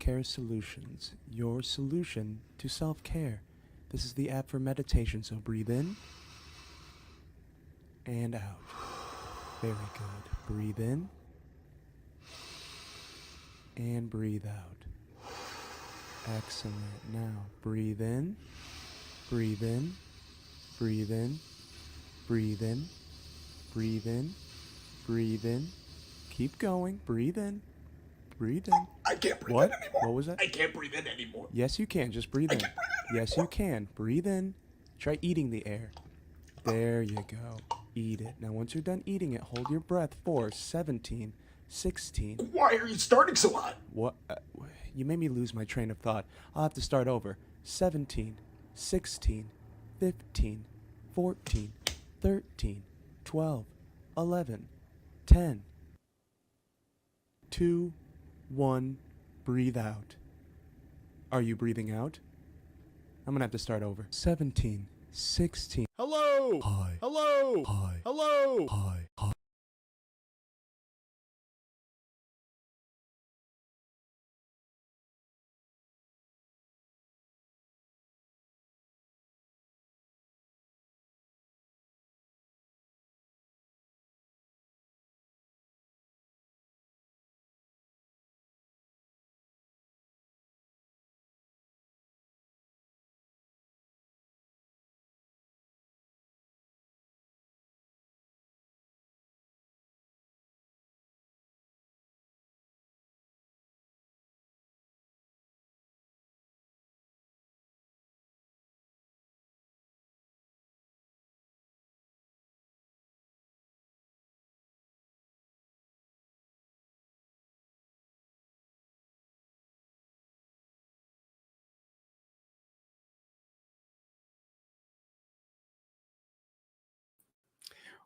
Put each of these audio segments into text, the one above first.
Self-Care Solutions, your solution to self-care. This is the app for meditation, so breathe in and out. Very good. Breathe in and breathe out. Excellent. Now, breathe in, breathe in, breathe in, breathe in, breathe in, breathe in. Keep going. Breathe in, breathe in. I can't breathe What? in anymore. What was that? I can't breathe in anymore. Yes, you can. Just breathe in. Yes, you can. Breathe in. Try eating the air. There you go. Eat it. Now, once you're done eating it, hold your breath for 17, 16. Why are you starting so hot? What? You made me lose my train of thought. I'll have to start over. 17, 16, 15, 14, 13, 12, 11, 10, 2, 1. Breathe out. Are you breathing out? I'm gonna have to start over. 17, 16. Hello! Hi. Hello! Hi. Hello! Hi. Hi.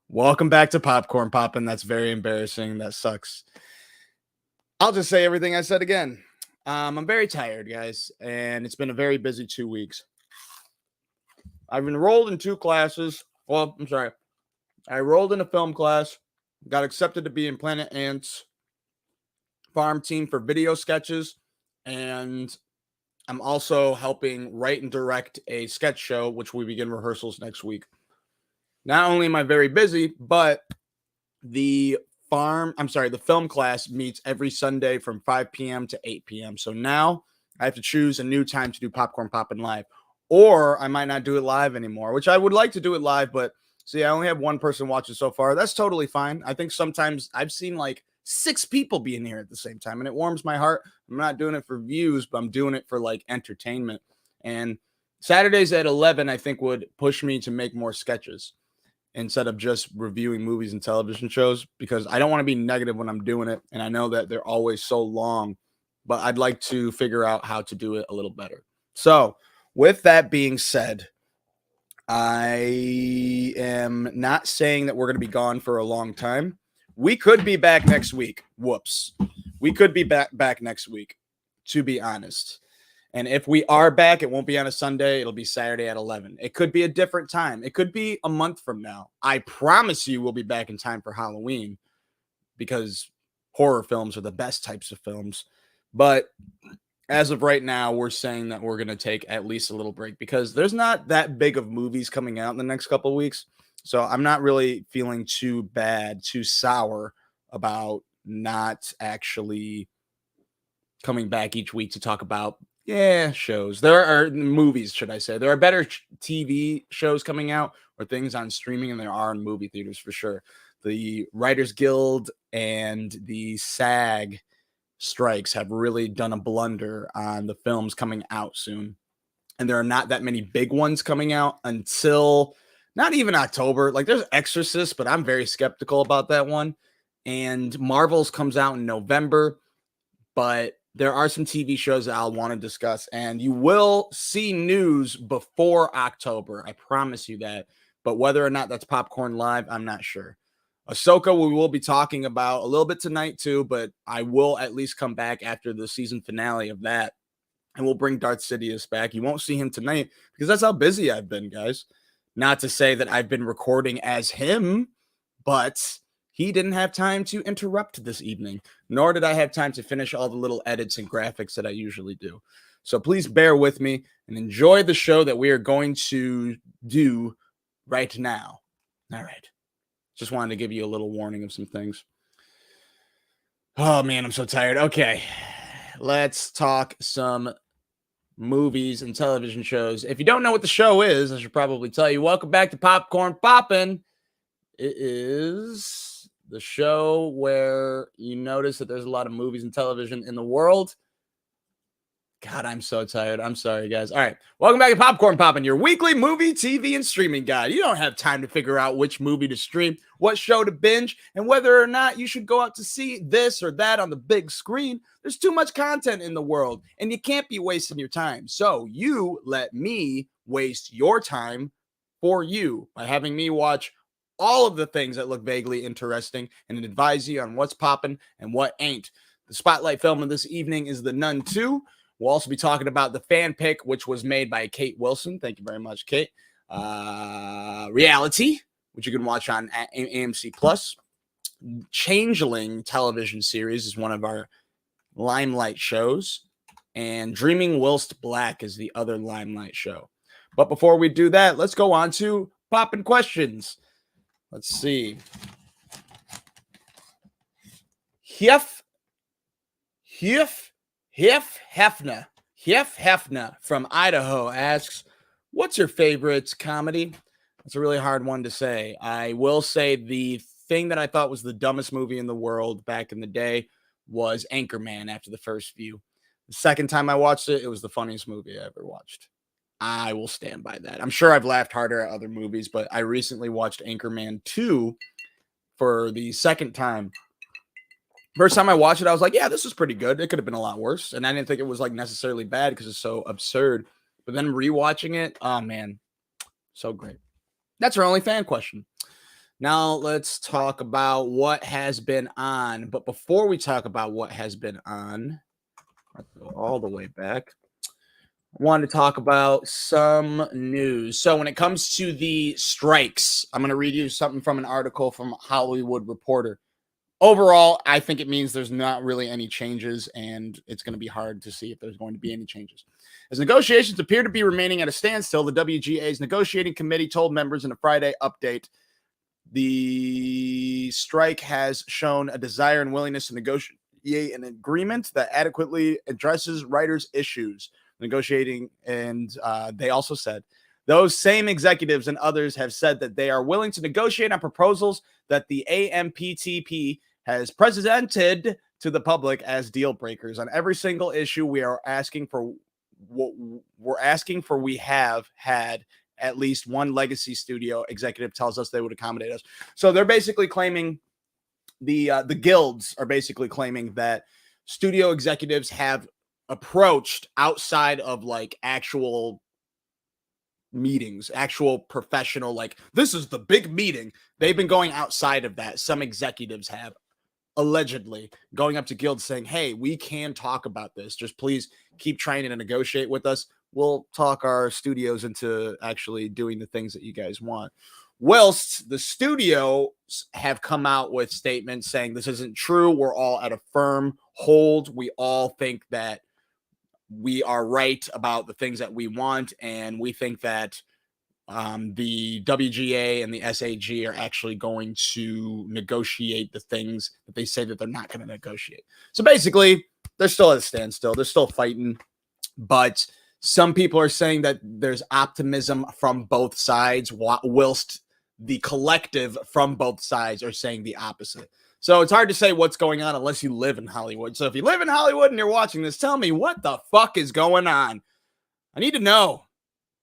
Welcome back to Popcorn Poppin. That's very embarrassing. That sucks. I'll just say everything I said again. I'm very tired, guys, and it's been a very busy 2 weeks. I've enrolled in 2 classes. Well, I'm sorry. I enrolled in a film class, got accepted to be in Planet Ant's farm team for video sketches, and I'm also helping write and direct a sketch show, which we begin rehearsals next week. Not only am I very busy, but the film class meets every Sunday from 5 p.m. to 8 p.m. So now I have to choose a new time to do Popcorn Poppin' live, or I might not do it live anymore, which I would like to do it live, but see, I only have one person watching so far. That's totally fine. I think sometimes I've seen like 6 people being here at the same time, and it warms my heart. I'm not doing it for views, but I'm doing it for like entertainment. And Saturdays at 11, I think, would push me to make more sketches instead of just reviewing movies and television shows, because I don't want to be negative when I'm doing it. And I know that they're always so long, but I'd like to figure out how to do it a little better. So with that being said, I am not saying that we're going to be gone for a long time. We could be back next week. Whoops. We could be back next week, to be honest. And if we are back, it won't be on a Sunday. It'll be Saturday at 11. It could be a different time. It could be a month from now. I promise you we'll be back in time for Halloween, because horror films are the best types of films. But as of right now, we're saying that we're going to take at least a little break because there's not that big of movies coming out in the next couple of weeks. So I'm not really feeling too bad, too sour about not actually coming back each week to talk about shows. There are movies, should I say. There are better TV shows coming out or things on streaming than there are in movie theaters for sure. The Writers Guild and the SAG strikes have really done a blunder on the films coming out soon. And there are not that many big ones coming out until not even October. Like there's Exorcist, but I'm very skeptical about that one. And Marvel's comes out in November, but there are some TV shows that I'll want to discuss, and you will see news before October. I promise you that. But whether or not that's Popcorn Live, I'm not sure. Ahsoka, we will be talking about a little bit tonight too, but I will at least come back after the season finale of that, and we'll bring Darth Sidious back. You won't see him tonight because that's how busy I've been, guys. Not to say that I've been recording as him, but He didn't have time to interrupt this evening, nor did I have time to finish all the little edits and graphics that I usually do. So please bear with me and enjoy the show that we are going to do right now. All right. Just wanted to give you a little warning of some things. Oh, man, I'm so tired. Okay. Let's talk some movies and television shows. If you don't know what the show is, I should probably tell you. Welcome back to Popcorn Poppin'. It is the show where you notice that there's a lot of movies and television in the world. God, I'm so tired. I'm sorry, guys. All right. Welcome back to Popcorn Poppin', your weekly movie, TV, and streaming guide. You don't have time to figure out which movie to stream, what show to binge, and whether or not you should go out to see this or that on the big screen. There's too much content in the world, and you can't be wasting your time. So you let me waste your time for you by having me watch all of the things that look vaguely interesting and advise you on what's popping and what ain't. The spotlight film of this evening is The Nun 2. We'll also be talking about the fan pick, which was made by Kate Wilson. Thank you very much, Kate. Reality, which you can watch on AMC Plus. Changeling television series is one of our Limelight shows. And Dreaming Whilst Black is the other Limelight show. But before we do that, let's go on to Poppin' Questions. Let's see. Hefner from Idaho asks, what's your favorite comedy? It's a really hard one to say. I will say the thing that I thought was the dumbest movie in the world back in the day was Anchorman after the first view. The second time I watched it, it was the funniest movie I ever watched. I will stand by that. I'm sure I've laughed harder at other movies, but I recently watched Anchorman 2 for the second time. First time I watched it, I was like, yeah, this is pretty good. It could have been a lot worse. And I didn't think it was like necessarily bad because it's so absurd. But then rewatching it, oh man, so great. That's our only fan question. Now let's talk about what has been on. But before we talk about what has been on, let's go all the way back. I wanted to talk about some news. So when it comes to the strikes, I'm going to read you something from an article from Hollywood Reporter. Overall, I think it means there's not really any changes, and it's going to be hard to see if there's going to be any changes. As negotiations appear to be remaining at a standstill, the WGA's negotiating committee told members in a Friday update the strike has shown a desire and willingness to negotiate an agreement that adequately addresses writers' issues. Negotiating, and they also said those same executives and others have said that they are willing to negotiate on proposals that the AMPTP has presented to the public as deal breakers. On every single issue we are asking for, we have had at least one legacy studio executive tells us they would accommodate us. So they're basically claiming, the guilds are basically claiming that studio executives have approached outside of like actual meetings, actual professional, like this is the big meeting. They've been going outside of that. Some executives have allegedly going up to guilds saying, hey, we can talk about this. Just please keep trying to negotiate with us. We'll talk our studios into actually doing the things that you guys want. Whilst the studios have come out with statements saying this isn't true. We're all at a firm hold. We all think that we are right about the things that we want, and we think that the WGA and the SAG are actually going to negotiate the things that they say that they're not going to negotiate. So basically, they're still at a standstill. They're still fighting, but some people are saying that there's optimism from both sides, whilst the collective from both sides are saying the opposite. So it's hard to say what's going on unless you live in Hollywood. So if you live in Hollywood and you're watching this, tell me what the fuck is going on. I need to know.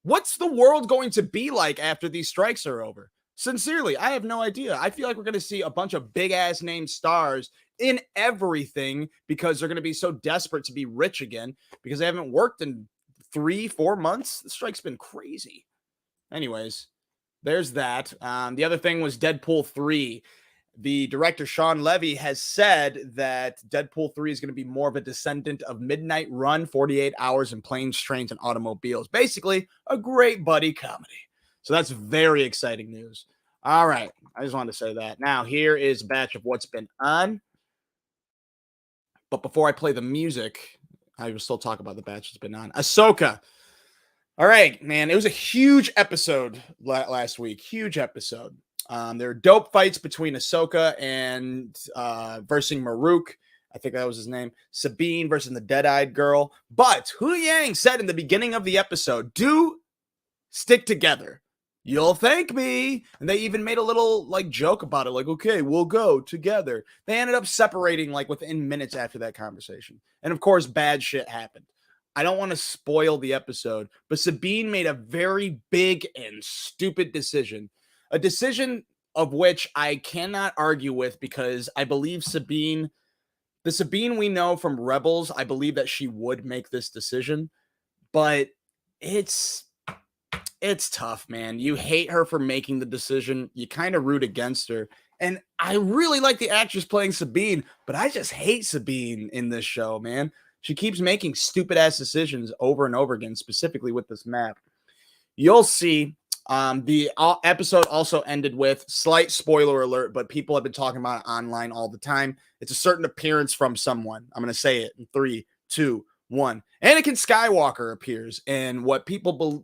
What's the world going to be like after these strikes are over? Sincerely, I have no idea. I feel like we're going to see a bunch of big ass name stars in everything because they're going to be so desperate to be rich again because they haven't worked in 3-4 months. The strike's been crazy. Anyways, there's that. The other thing was Deadpool 3. The director, Sean Levy, has said that Deadpool 3 is going to be more of a descendant of Midnight Run, 48 Hours, and Planes, Trains, and Automobiles. Basically, a great buddy comedy. So that's very exciting news. All right. I just wanted to say that. Now, here is a batch of what's been on. But before I play the music, I will still talk about the batch that's been on. Ahsoka. All right, man. It was a huge episode last week. Huge episode. There were dope fights between Ahsoka and versus Maruk. I think that was his name. Sabine versus the Dead-Eyed Girl. But Hu Yang said in the beginning of the episode, do stick together. You'll thank me. And they even made a little like joke about it. Like, okay, we'll go together. They ended up separating like within minutes after that conversation. And of course, bad shit happened. I don't want to spoil the episode, but Sabine made a very big and stupid decision. A decision of which I cannot argue with because I believe Sabine, the Sabine we know from Rebels, I believe that she would make this decision. But it's tough, man. You hate her for making the decision. You kind of root against her. And I really like the actress playing Sabine, but I just hate Sabine in this show, man. She keeps making stupid ass decisions over and over again, specifically with this map. You'll see. The episode also ended with slight spoiler alert, but people have been talking about it online all the time. It's a certain appearance from someone. I'm going to say it in 3, 2, 1. Anakin Skywalker appears in what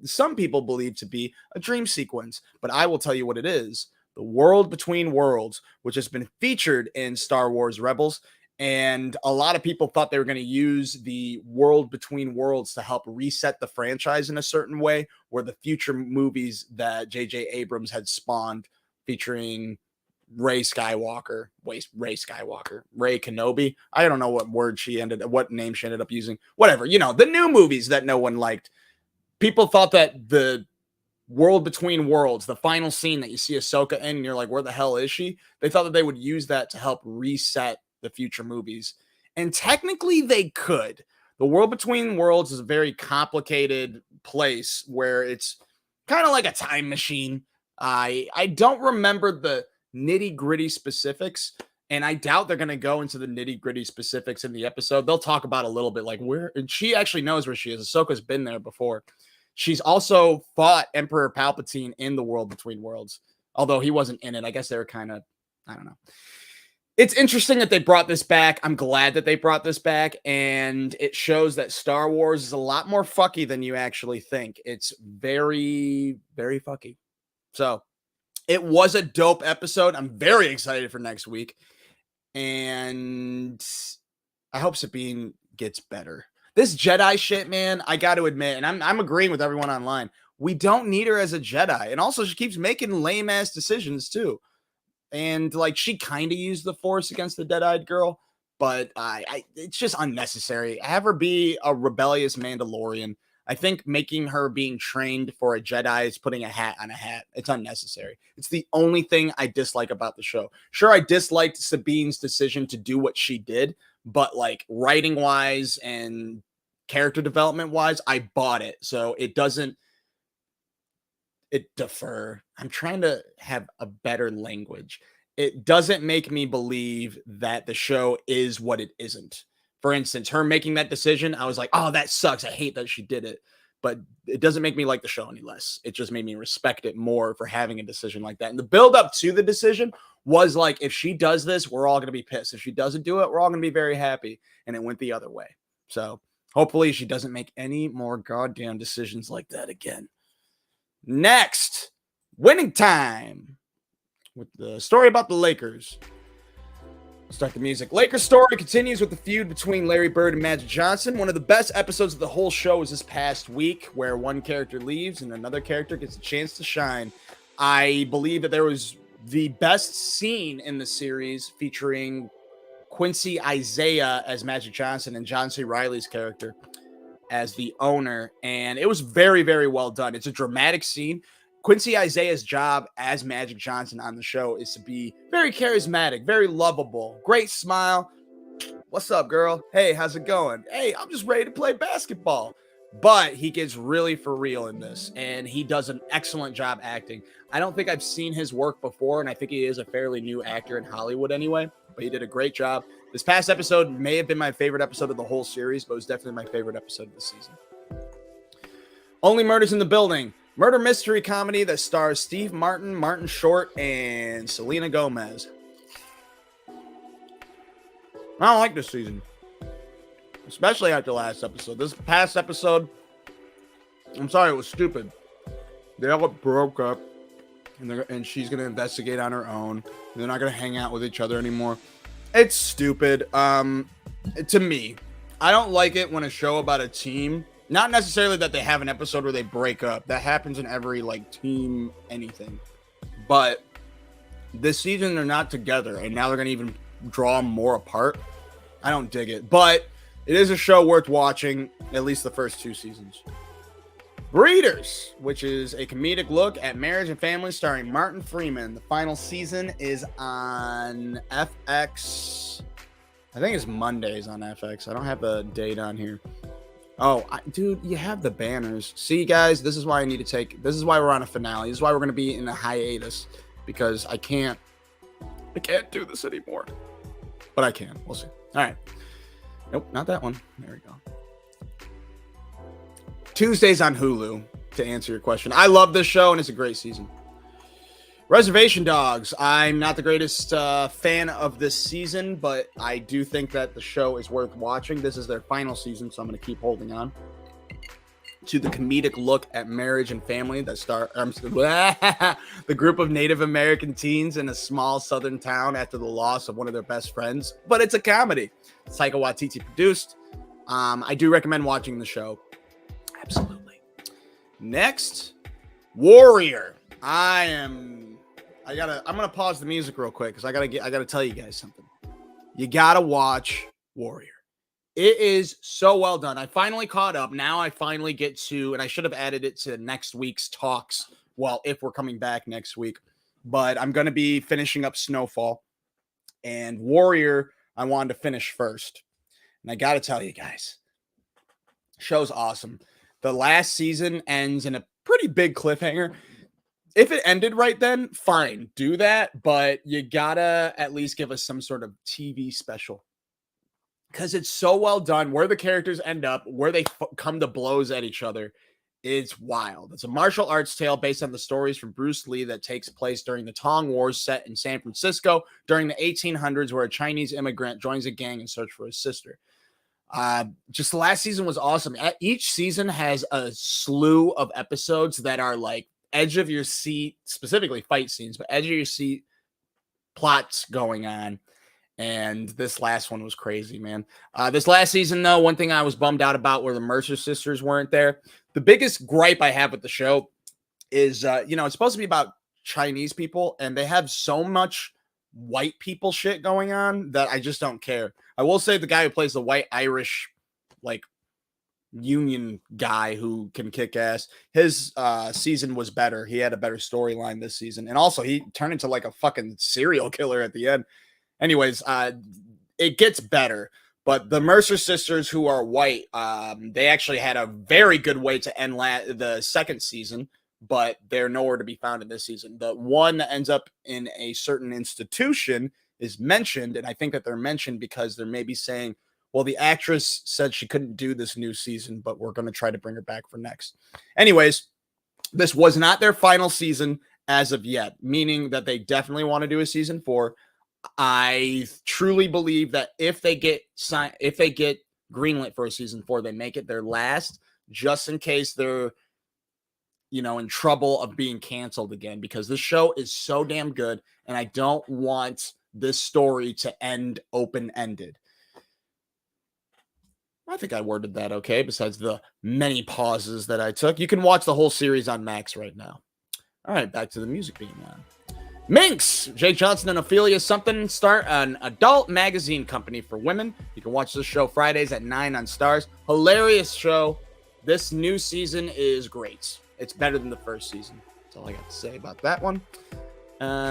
some people believe to be a dream sequence, but I will tell you what it is. The World Between Worlds, which has been featured in Star Wars Rebels. And a lot of people thought they were going to use the World Between Worlds to help reset the franchise in a certain way, where the future movies that J.J. Abrams had spawned featuring Rey Kenobi. I don't know what name she ended up using. Whatever, the new movies that no one liked. People thought that the World Between Worlds, the final scene that you see Ahsoka in, and you're like, where the hell is she? They thought that they would use that to help reset the future movies. And technically they could. The World Between Worlds is a very complicated place where it's kind of like a time machine. I don't remember the nitty-gritty specifics, and I doubt they're going to go into the nitty-gritty specifics in the episode. They'll talk about a little bit like where, and she actually knows where she is. Ahsoka's been there before. She's also fought Emperor Palpatine in the World Between Worlds, although he wasn't in it. I guess they were kind of, I don't know. It's interesting that they brought this back. I'm glad that they brought this back, and it shows that Star Wars is a lot more fucky than you actually think. It's very, very fucky. So it was a dope episode. I'm very excited for next week, and I hope Sabine gets better. This Jedi shit, man, I got to admit, and I'm agreeing with everyone online, we don't need her as a Jedi. And also, she keeps making lame-ass decisions, too. And like she kind of used the Force against the Dead-Eyed Girl, but it's just unnecessary. Have her be a rebellious Mandalorian. I think making her being trained for a Jedi is putting a hat on a hat. It's unnecessary. It's the only thing I dislike about the show. Sure, I disliked Sabine's decision to do what she did, but like writing wise and character development wise, I bought it. So it doesn't. I'm trying to have a better language. It doesn't make me believe that the show is what it isn't. For instance, her making that decision, I was like, oh, that sucks. I hate that she did it. But it doesn't make me like the show any less. It just made me respect it more for having a decision like that. And the build up to the decision was like, if she does this, we're all going to be pissed. If she doesn't do it, we're all going to be very happy. And it went the other way. So hopefully she doesn't make any more goddamn decisions like that again. Next, winning time with the story about the Lakers. Start the music. Lakers story continues with the feud between Larry Bird and Magic Johnson. One of the best episodes of the whole show was this past week, where one character leaves and another character gets a chance to shine. I believe that there was the best scene in the series featuring Quincy Isaiah as Magic Johnson and John C. Reilly's character as the owner, and it was very, very well done. It's a dramatic scene. Quincy Isaiah's job as Magic Johnson on the show is to be very charismatic, very lovable, great smile. What's up, girl? Hey, how's it going? Hey, I'm just ready to play basketball. But he gets really for real in this, and he does an excellent job acting. I don't think I've seen his work before, and I think he is a fairly new actor in Hollywood anyway, but he did a great job. This past episode may have been my favorite episode of the whole series, but it was definitely my favorite episode of the season. Only Murders in the Building. Murder mystery comedy that stars Steve Martin, Martin Short, and Selena Gomez. I don't like this season, especially after last episode. This past episode, I'm sorry, it was stupid. They all broke up, and she's gonna investigate on her own. They're not gonna hang out with each other anymore. It's stupid. To me, I don't like it when a show about a team, not necessarily that they have an episode where they break up. That happens in every like team anything, but this season they're not together, and now they're gonna even draw more apart. I don't dig it, but it is a show worth watching, at least the first 2 seasons. Breeders, which is a comedic look at marriage and family starring Martin Freeman. The final season is on FX. I think it's Mondays on FX. I don't have the date on here. Oh, dude, you have the banners. See, guys, this is why I need to take... This is why we're on a finale. This is why we're going to be in a hiatus, because I can't do this anymore. But I can. We'll see. All right. Nope, not that one. There we go. Tuesdays on Hulu, to answer your question. I love this show, and it's a great season. Reservation Dogs. I'm not the greatest fan of this season, but I do think that the show is worth watching. This is their final season, so I'm going to keep holding on to the comedic look at marriage and family that star the group of Native American teens in a small southern town after the loss of one of their best friends. But it's a comedy. Taika Waititi produced. I do recommend watching the show. Absolutely. Next, Warrior. I'm gonna pause the music real quick because I gotta tell you guys something. You gotta watch Warrior. It is so well done. I finally caught up. Now I finally get to, and I should have added it to next week's talks. Well, if we're coming back next week, but I'm gonna be finishing up Snowfall, and Warrior I wanted to finish first. And I gotta tell you guys, show's awesome. The last season ends in a pretty big cliffhanger. If it ended right then, fine, do that. But you gotta at least give us some sort of TV special. Because it's so well done. Where the characters end up, where they come to blows at each other, it's wild. It's a martial arts tale based on the stories from Bruce Lee that takes place during the Tong Wars set in San Francisco during the 1800s, where a Chinese immigrant joins a gang in search for his sister. Just the last season was awesome. Each season has a slew of episodes that are like edge of your seat, specifically fight scenes, but edge of your seat plots going on. And this last one was crazy, man. This last season, though, one thing I was bummed out about were the Mercer sisters weren't there. The biggest gripe I have with the show is, it's supposed to be about Chinese people, and they have so much white people shit going on that I just don't care. I will say the guy who plays the white Irish, like, union guy who can kick ass, his season was better. He had a better storyline this season. And also, he turned into, like, a fucking serial killer at the end. Anyways, it gets better. But the Mercer sisters, who are white, they actually had a very good way to end the second season, but they're nowhere to be found in this season. The one that ends up in a certain institution is mentioned, and I think that they're mentioned because they're maybe saying, well, the actress said she couldn't do this new season, but we're going to try to bring her back for next. Anyways, this was not their final season as of yet, meaning that they definitely want to do a season 4. I truly believe that if they get greenlit for a season 4, they make it their last, just in case they're, in trouble of being canceled again, because this show is so damn good, and I don't want this story to end open-ended. I think I worded that okay, besides the many pauses that I took. You can watch the whole series on Max right now. All right, back to the music being on. Minx, Jake Johnson and Ophelia Something start an adult magazine company for women. You can watch this show Fridays at 9 on Stars. Hilarious show. This new season is great. It's better than the first season. That's all I got to say about that one.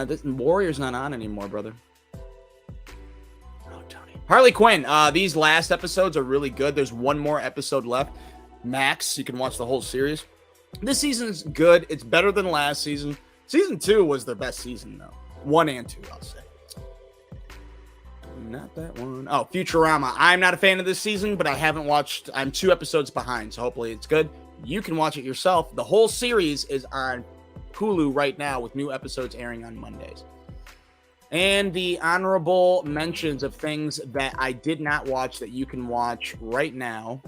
This Warrior's not on anymore, brother. Oh, Tony. Harley Quinn. These last episodes are really good. There's one more episode left. Max, you can watch the whole series. This season's good. It's better than last season. Season 2 was their best season, though. 1 and 2, I'll say. Not that one. Oh, Futurama. I'm not a fan of this season, but I haven't watched. I'm 2 episodes behind, so hopefully it's good. you can watch it yourself. The whole series is on Hulu right now with new episodes airing on Mondays. And the honorable mentions of things that I did not watch that you can watch right now.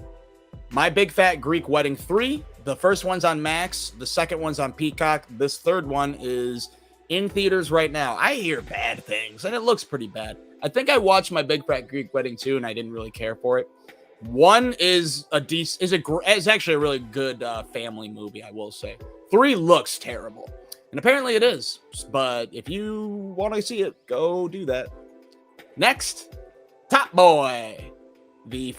My Big Fat Greek Wedding 3. The first one's on Max. The second one's on Peacock. This third one is in theaters right now. I hear bad things, and it looks pretty bad. I think I watched My Big Fat Greek Wedding 2, and I didn't really care for it. One is is actually a really good family movie, I will say. 3 looks terrible, and apparently it is. But if you want to see it, go do that. Next, Top Boy. The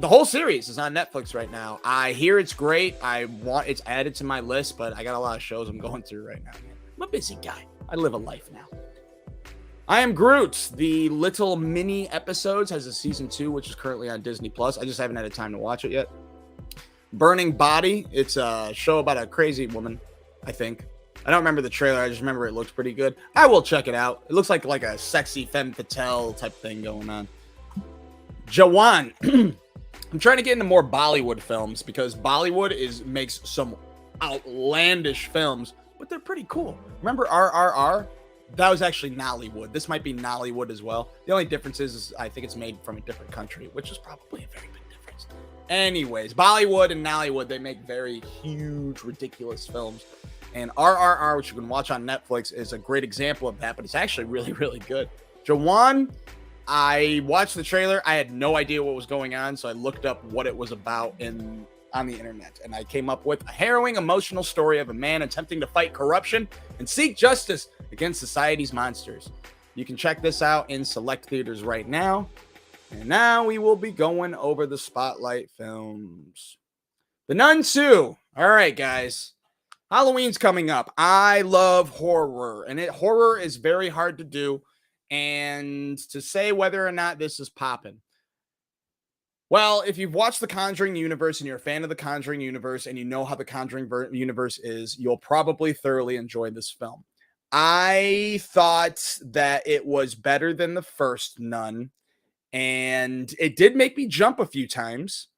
whole series is on Netflix right now. I hear it's great. It's added to my list, but I got a lot of shows I'm going through right now. I'm a busy guy. I live a life now. I Am Groot. The little mini episodes has a season 2, which is currently on Disney Plus. I just haven't had time to watch it yet. Burning Body. It's a show about a crazy woman, I think. I don't remember the trailer. I just remember it looks pretty good. I will check it out. It looks like a sexy femme fatale type thing going on. Jawan. I'm trying to get into more Bollywood films because Bollywood makes some outlandish films, but they're pretty cool. Remember RRR? That was actually Nollywood. This might be Nollywood as well. The only difference is I think it's made from a different country, which is probably a very big difference. Anyways, Bollywood and Nollywood, they make very huge, ridiculous films. And RRR, which you can watch on Netflix, is a great example of that, but it's actually really, really good. Jawan, I watched the trailer. I had no idea what was going on, so I looked up what it was about on the internet, and I came up with a harrowing, emotional story of a man attempting to fight corruption and seek justice against society's monsters. You can check this out in select theaters right now. And now we will be going over the spotlight films. The Nun 2. All right, guys. Halloween's coming up. I love horror, and horror is very hard to do. And to say whether or not this is popping. Well, if you've watched the Conjuring universe and you're a fan of the Conjuring universe and you know how the Conjuring universe is, you'll probably thoroughly enjoy this film. I thought that it was better than the first Nun, and it did make me jump a few times.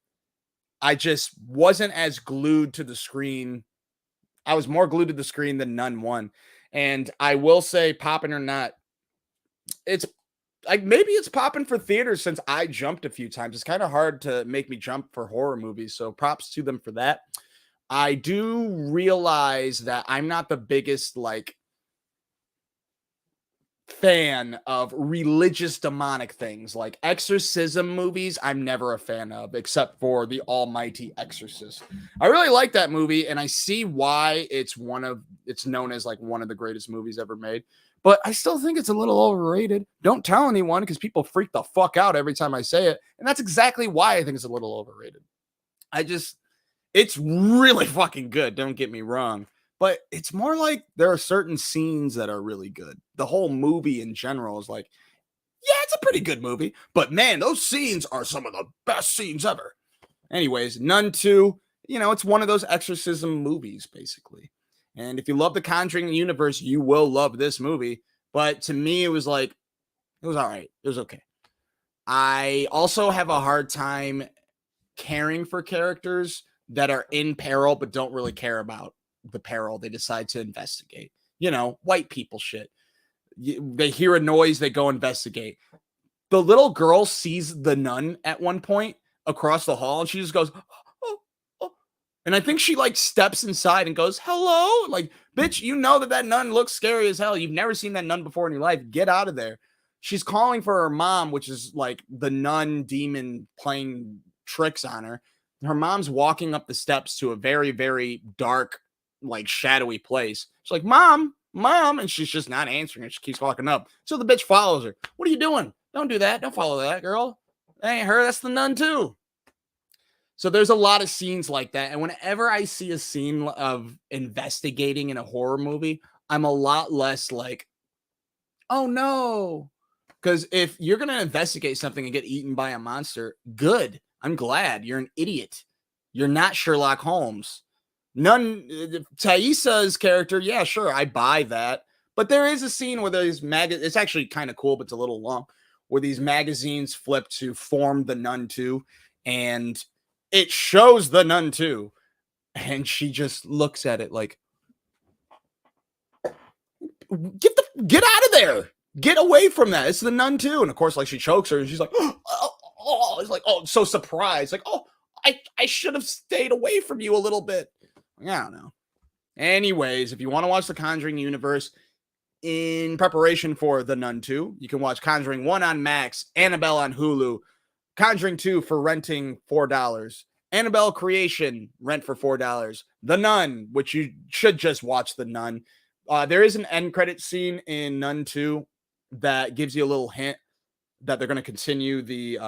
I just wasn't as glued to the screen. I was more glued to the screen than Nun 1. And I will say, popping or not, it's like maybe it's popping for theaters since I jumped a few times. It's kind of hard to make me jump for horror movies, so props to them for that. I do realize that I'm not the biggest fan of religious demonic things like exorcism movies. I'm never a fan of, except for The Almighty Exorcist. I really like that movie, and I see why it's known as one of the greatest movies ever made. But I still think it's a little overrated. Don't tell anyone because people freak the fuck out every time I say it. And that's exactly why I think it's a little overrated. It's really fucking good. Don't get me wrong. But it's more like there are certain scenes that are really good. The whole movie in general is yeah, it's a pretty good movie. But man, those scenes are some of the best scenes ever. Anyways, Nun 2, it's one of those exorcism movies, basically. And if you love the Conjuring universe, you will love this movie. But to me, it was all right. It was okay. I also have a hard time caring for characters that are in peril but don't really care about the peril they decide to investigate. White people shit. They hear a noise, they go investigate. The little girl sees the nun at one point across the hall, and she just goes, and I think she steps inside and goes, hello? Bitch, you know that nun looks scary as hell. You've never seen that nun before in your life. Get out of there. She's calling for her mom, which is the nun demon playing tricks on her. Her mom's walking up the steps to a very, very dark, shadowy place. She's like, Mom. And she's just not answering it. She keeps walking up. So the bitch follows her. What are you doing? Don't do that. Don't follow that girl. That ain't her. That's the nun too. So there's a lot of scenes like that. And whenever I see a scene of investigating in a horror movie, I'm a lot less oh no. Because if you're going to investigate something and get eaten by a monster, good. I'm glad. You're an idiot. You're not Sherlock Holmes. Thaisa's character, yeah, sure, I buy that. But there is a scene where there's it's actually kind of cool, but it's a little long, where these magazines flip to form the Nun 2. And it shows the Nun 2, And she just looks at it like, get out of there. Get away from that. It's the nun too. And of course, like she chokes her and she's like, oh, it's like, oh, so surprised. Like, oh, I should have stayed away from you a little bit. I don't know. Anyways, if you want to watch the Conjuring universe in preparation for The Nun 2, you can watch Conjuring 1 on Max, Annabelle on Hulu, Conjuring 2 for renting $4, Annabelle Creation, rent for $4, The Nun, which you should just watch The Nun. There is an end credit scene in Nun 2 that gives you a little hint that they're going to continue the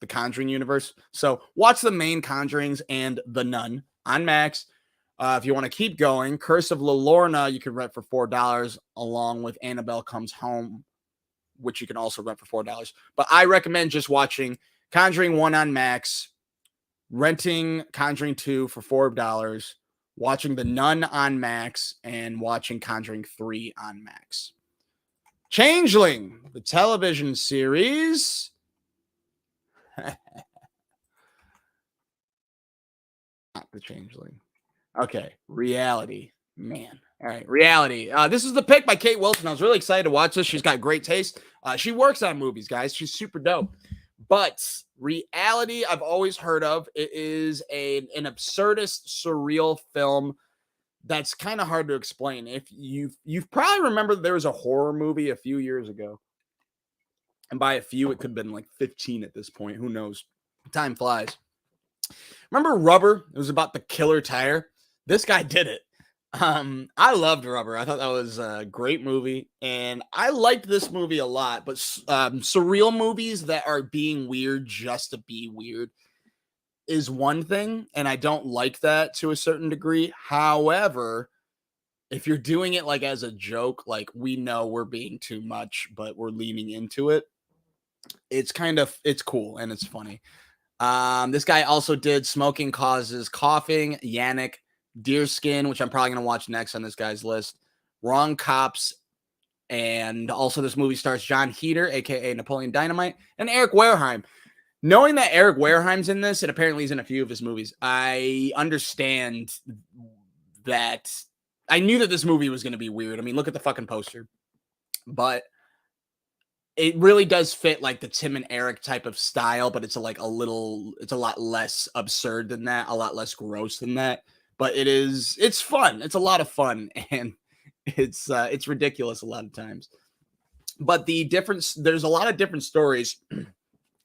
Conjuring universe. So watch the main Conjurings and The Nun on Max. If you want to keep going, Curse of La Lorna, you can rent for $4, along with Annabelle Comes Home, which you can also rent for $4. But I recommend just watching Conjuring 1 on Max, renting Conjuring 2 for $4, watching The Nun on Max, and watching Conjuring 3 on Max. Changeling, the television series. Not the Changeling. Okay, Reality. Man. All right, Reality. This is the pick by Kate Wilson. I was really excited to watch this. She's got great taste. She works on movies, guys. She's super dope. But Reality, I've always heard of. It is an absurdist, surreal film that's kind of hard to explain. If you've probably remembered there was a horror movie a few years ago. And by a few, it could have been like 15 at this point. Who knows? Time flies. Remember Rubber? It was about the killer tire. This guy did it. I loved Rubber. I thought that was a great movie, and I liked this movie a lot. But surreal movies that are being weird just to be weird is one thing, and I don't like that to a certain degree. However, if you're doing it like as a joke, like we know we're being too much, but we're leaning into it, it's cool and it's funny. This guy also did Smoking Causes Coughing, Yannick, Deerskin, which I'm probably going to watch next on this guy's list, Wrong Cops, and also this movie stars John Heater, a.k.a. Napoleon Dynamite, and Eric Wareheim. Knowing that Eric Wareheim's in this, and apparently he's in a few of his movies, I understand that. I knew that this movie was going to be weird. I mean, look at the fucking poster. But it really does fit like the Tim and Eric type of style, but it's a lot less absurd than that, a lot less gross than that. But it's fun. It's a lot of fun, and it's ridiculous a lot of times. But there's a lot of different stories.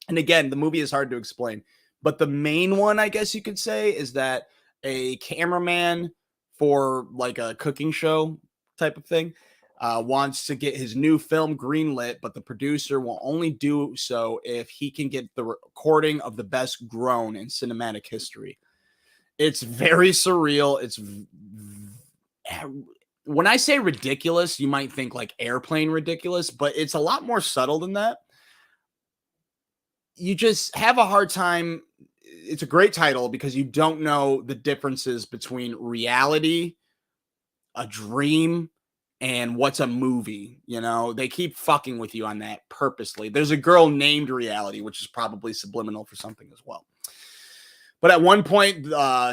And again, the movie is hard to explain. But the main one, I guess you could say, is that a cameraman for like a cooking show type of thing wants to get his new film greenlit, but the producer will only do so if he can get the recording of the best groan in cinematic history. It's very surreal. When I say ridiculous, you might think like Airplane ridiculous, but it's a lot more subtle than that. You just have a hard time. It's a great title because you don't know the differences between reality, a dream, and what's a movie. You know, they keep fucking with you on that purposely. There's a girl named Reality, which is probably subliminal for something as well. But at one point,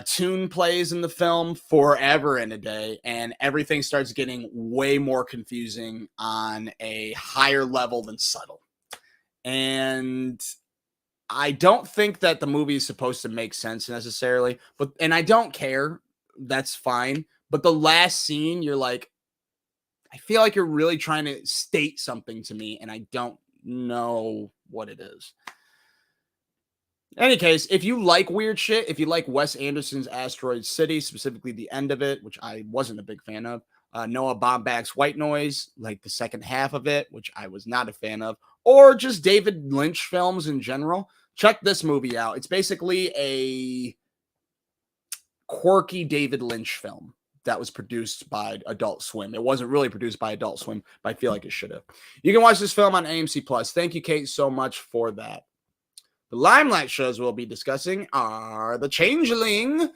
tune plays in the film forever and a day, and everything starts getting way more confusing on a higher level than subtle. And I don't think that the movie is supposed to make sense necessarily, and I don't care. That's fine. But the last scene, you're like, I feel like you're really trying to state something to me, and I don't know what it is. In any case, if you like weird shit, if you like Wes Anderson's Asteroid City, specifically the end of it, which I wasn't a big fan of, Noah Baumbach's White Noise, like the second half of it, which I was not a fan of, or just David Lynch films in general, check this movie out. It's basically a quirky David Lynch film that was produced by Adult Swim. It wasn't really produced by Adult Swim, but I feel like it should have. You can watch this film on AMC Plus. Thank you, Kate, so much for that. The Limelight shows we'll be discussing are The Changeling,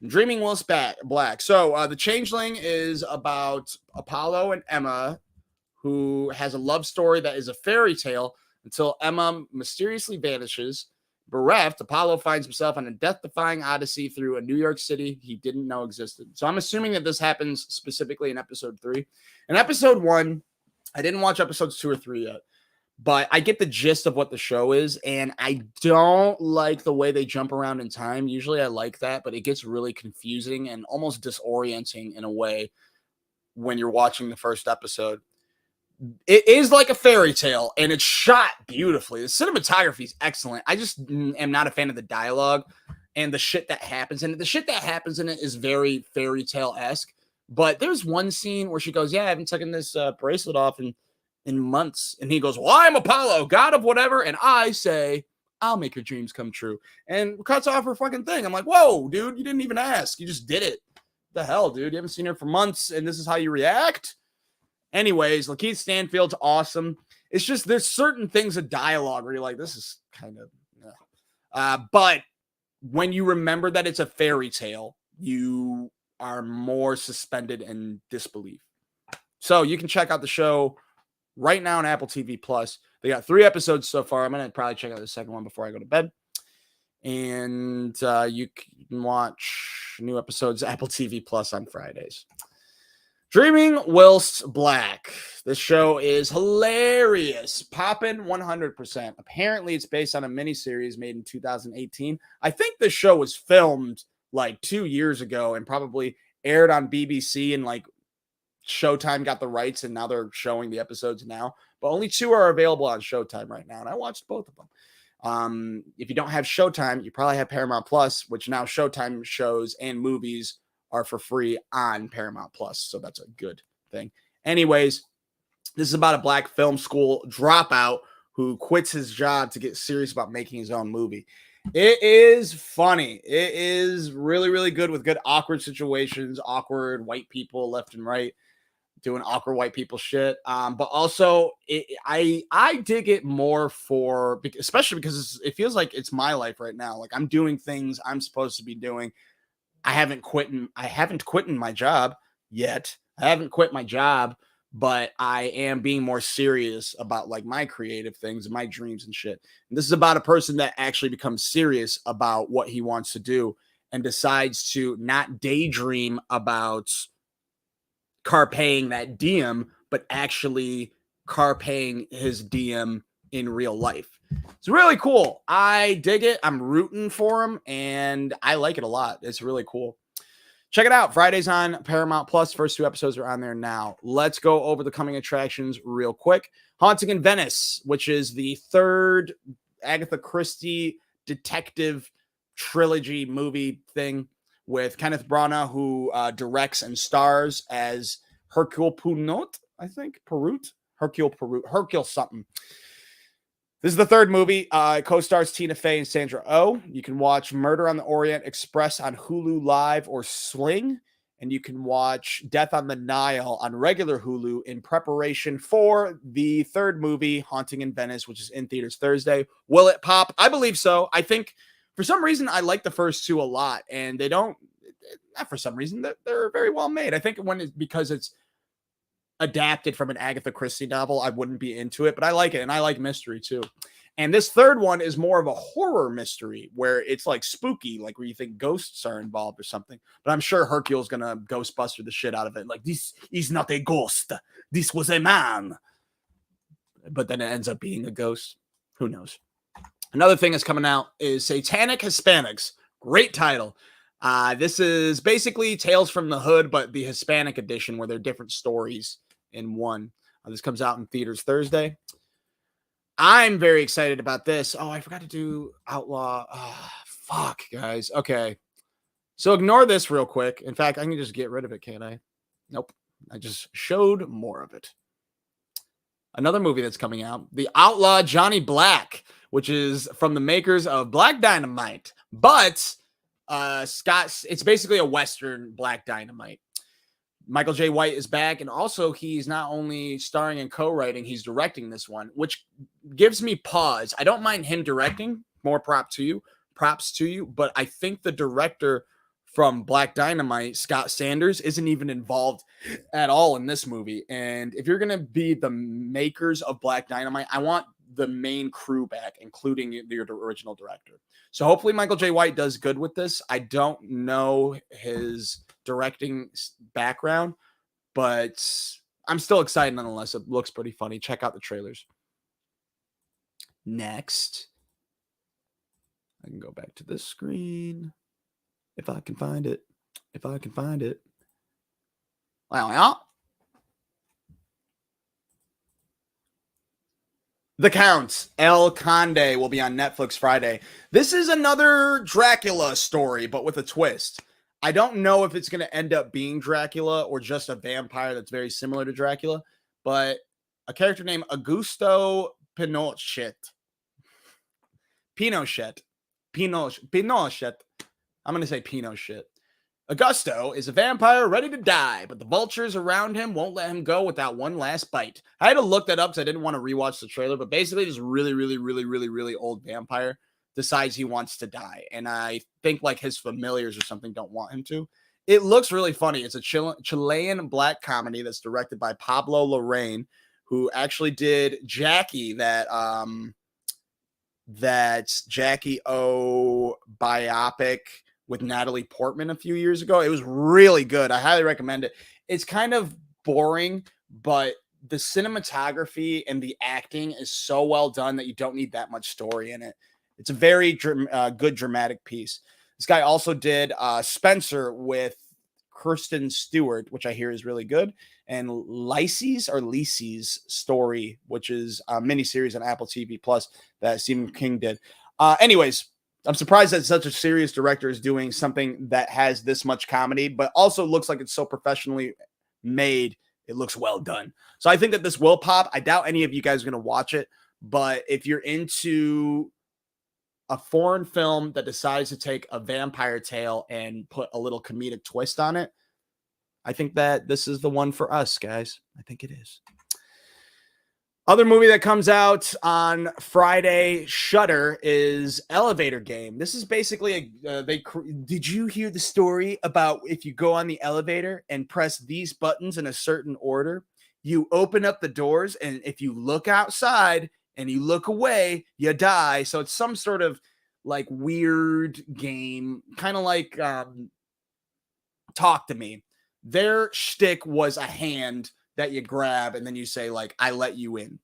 Dreaming Will Black. So The Changeling is about Apollo and Emma, who has a love story that is a fairy tale until Emma mysteriously vanishes Bereft, Apollo finds himself on a death-defying odyssey through a New York City he didn't know existed. So I'm assuming that this happens specifically in episode 3. In episode 1, I didn't watch episodes 2 or 3 yet, but I get the gist of what the show is, and I don't like the way they jump around in time. Usually I like that, but it gets really confusing and almost disorienting in a way when you're watching the first episode. It is like a fairy tale, and it's shot beautifully. The cinematography is excellent. I just am not a fan of the dialogue and the shit that happens in it. The shit that happens in it is very fairy tale-esque, but there's one scene where she goes, yeah, I haven't taken this bracelet off in months. And he goes, well, I'm Apollo, god of whatever, and I say, I'll make your dreams come true. And cuts off her fucking thing. I'm like, whoa, dude, you didn't even ask. You just did it. The hell, dude? You haven't seen her for months, and this is how you react? Anyways, Lakeith Stanfield's awesome. It's just there's certain things of dialogue where you're like, this is kind of... but when you remember that it's a fairy tale, you are more suspended in disbelief. So you can check out the show right now on Apple TV Plus. They got 3 episodes so far. I'm going to probably check out the second one before I go to bed. And you can watch new episodes of Apple TV Plus on Fridays. Dreaming Whilst Black. This show is hilarious. Poppin' 100%. Apparently, it's based on a miniseries made in 2018. I think the show was filmed like 2 years ago and probably aired on BBC, and like Showtime got the rights and now they're showing the episodes now. But only 2 are available on Showtime right now, and I watched both of them. If you don't have Showtime, you probably have Paramount Plus, which now Showtime shows and movies are for free on Paramount Plus. So that's a good thing. Anyways, this is about a black film school dropout who quits his job to get serious about making his own movie. It is funny. It is really, really good with good awkward situations, awkward white people left and right doing awkward white people shit. But also I dig it more for, especially because it feels like it's my life right now. Like I'm doing things I'm supposed to be doing. I haven't quit my job yet. I haven't quit my job, but I am being more serious about like my creative things and my dreams and shit. And this is about a person that actually becomes serious about what he wants to do and decides to not daydream about carpaying that diem, but actually carpaying his diem in real life. It's really cool. I dig it. I'm rooting for him, and I like it a lot. It's really cool. Check it out. Fridays on Paramount Plus. First 2 episodes are on there now. Let's go over the coming attractions real quick. Haunting in Venice, which is the 3rd Agatha Christie detective trilogy movie thing with Kenneth Branagh, who directs and stars as Hercule Poirot, I think. Hercule something. This is the 3rd movie. Co-stars Tina Fey and Sandra Oh. You can watch Murder on the Orient Express on Hulu Live or Sling. And you can watch Death on the Nile on regular Hulu in preparation for the 3rd movie, Haunting in Venice, which is in theaters Thursday. Will it pop? I believe so. I think for some reason I like the first 2 a lot. And they don't, not for some reason, they're very well made. I think because it's adapted from an Agatha Christie novel, I wouldn't be into it, but I like it, and I like mystery too. And this 3rd one is more of a horror mystery where it's like spooky, like where you think ghosts are involved or something. But I'm sure Hercule's gonna Ghostbuster the shit out of it. Like, this is not a ghost. This was a man. But then it ends up being a ghost. Who knows? Another thing that's coming out is Satanic Hispanics. Great title. This is basically Tales from the Hood, but the Hispanic edition where they're different stories in one. This comes out in theaters Thursday. I'm very excited about this. Oh, I forgot to do Outlaw. Oh, fuck, guys. Okay. So ignore this real quick. In fact, I can just get rid of it, can't I? Nope. I just showed more of it. Another movie that's coming out, The Outlaw Johnny Black, which is from the makers of Black Dynamite. But it's basically a Western Black Dynamite. Michael J. White is back, and also he's not only starring and co-writing, he's directing this one, which gives me pause. I don't mind him directing. More props to you. But I think the director from Black Dynamite, Scott Sanders, isn't even involved at all in this movie. And if you're going to be the makers of Black Dynamite, I want the main crew back, including the original director. So hopefully Michael J. White does good with this. I don't know his directing background, but I'm still excited nonetheless. It looks pretty funny. Check out the trailers. Next, I can go back to this screen if I can find it. If I can find it. Well, yeah. The Count, El Conde, will be on Netflix Friday. This is another Dracula story, but with a twist. I don't know if it's going to end up being Dracula or just a vampire that's very similar to Dracula, but a character named Augusto Pinochet. Pinochet. I'm going to say Pinochet. Augusto is a vampire ready to die, but the vultures around him won't let him go without one last bite. I had to look that up because I didn't want to rewatch the trailer, but basically this really old vampire decides he wants to die. And I think like his familiars or something don't want him to. It looks really funny. It's a Chilean black comedy that's directed by Pablo Larraín, who actually did Jackie, that's Jackie O biopic with Natalie Portman a few years ago. It was really good. I highly recommend it. It's kind of boring, but the cinematography and the acting is so well done that you don't need that much story in it. It's a very good dramatic piece. This guy also did Spencer with Kristen Stewart, which I hear is really good, and Lacey's Story, which is a miniseries on Apple TV Plus that Stephen King did. Anyways, I'm surprised that such a serious director is doing something that has this much comedy, but also looks like it's so professionally made. It looks well done. So I think that this will pop. I doubt any of you guys are going to watch it, but if you're into a foreign film that decides to take a vampire tale and put a little comedic twist on it, I think that this is the one for us, guys. I think it is. Other movie that comes out on Friday, Shudder, is Elevator Game. This is basically did you hear the story about if you go on the elevator and press these buttons in a certain order, you open up the doors, and if you look outside and you look away, you die. So it's some sort of like weird game, kind of like Talk to Me. Their shtick was a hand that you grab and then you say like, I let you in.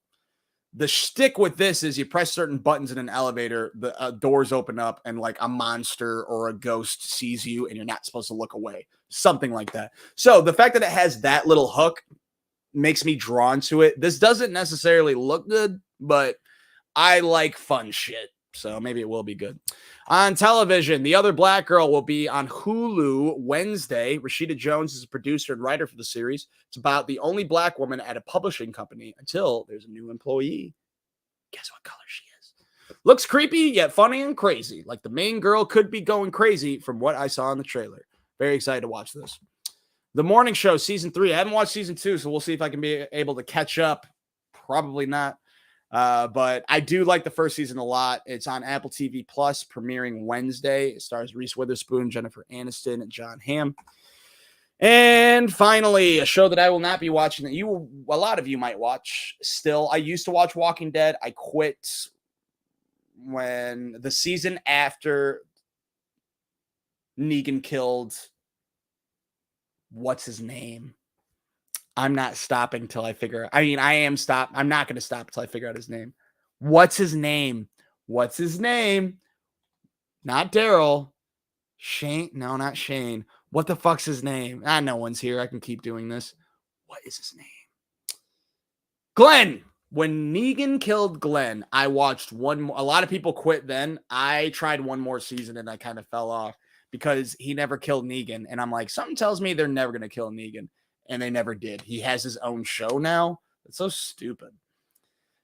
The shtick with this is you press certain buttons in an elevator, the doors open up and like a monster or a ghost sees you and you're not supposed to look away. Something like that. So the fact that it has that little hook makes me drawn to it. This doesn't necessarily look good, but I like fun shit. So maybe it will be good. On television, The Other Black Girl will be on Hulu Wednesday. Rashida Jones is a producer and writer for the series. It's about the only black woman at a publishing company until there's a new employee. Guess what color she is? Looks creepy, yet funny and crazy. Like the main girl could be going crazy from what I saw in the trailer. Very excited to watch this. The Morning Show, Season 3. I haven't watched Season 2, so we'll see if I can be able to catch up. Probably not. But I do like the first season a lot. It's on Apple TV Plus, premiering Wednesday. It stars Reese Witherspoon, Jennifer Aniston, and John Hamm. And finally, a show that I will not be watching that a lot of you might watch still. I used to watch Walking Dead. I quit when the season after Negan killed, what's his name? I'm not stopping till I figure. I mean, I am stop. I'm not going to stop until I figure out his name. What's his name? What's his name? Not Daryl. Shane? No, not Shane. What the fuck's his name? No one's here. I can keep doing this. What is his name? Glenn. When Negan killed Glenn, I watched one more. A lot of people quit then. I tried one more season and I kind of fell off because he never killed Negan. And I'm like, something tells me they're never going to kill Negan. And they never did. He has his own show now. It's so stupid.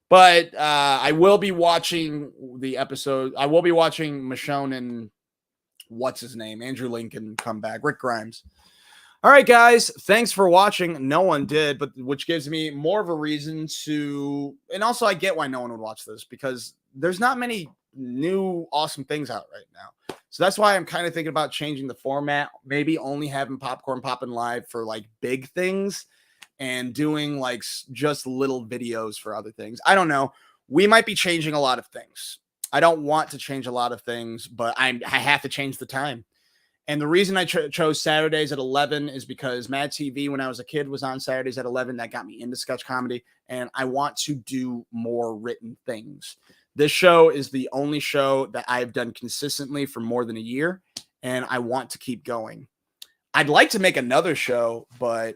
But I will be watching the episode. I will be watching Michonne and what's his name? Andrew Lincoln come back. Rick Grimes. All right, guys. Thanks for watching. No one did, but which gives me more of a reason to. And also, I get why no one would watch this because there's not many new awesome things out right now. So that's why I'm kind of thinking about changing the format, maybe only having Popcorn Poppin' live for like big things and doing like just little videos for other things. I don't know. we might be changing a lot of things. I don't want to change a lot of things, but I have to change the time. And the reason I chose Saturdays at 11 is because Mad TV, when I was a kid, was on Saturdays at 11. That got me into sketch comedy, and I want to do more written things. This show is the only show that I've done consistently for more than a year, and I want to keep going. I'd like to make another show, but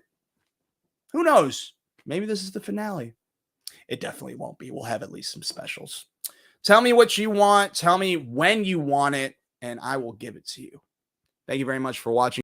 who knows? Maybe this is the finale. It definitely won't be. We'll have at least some specials. Tell me what you want. Tell me when you want it, and I will give it to you. Thank you very much for watching.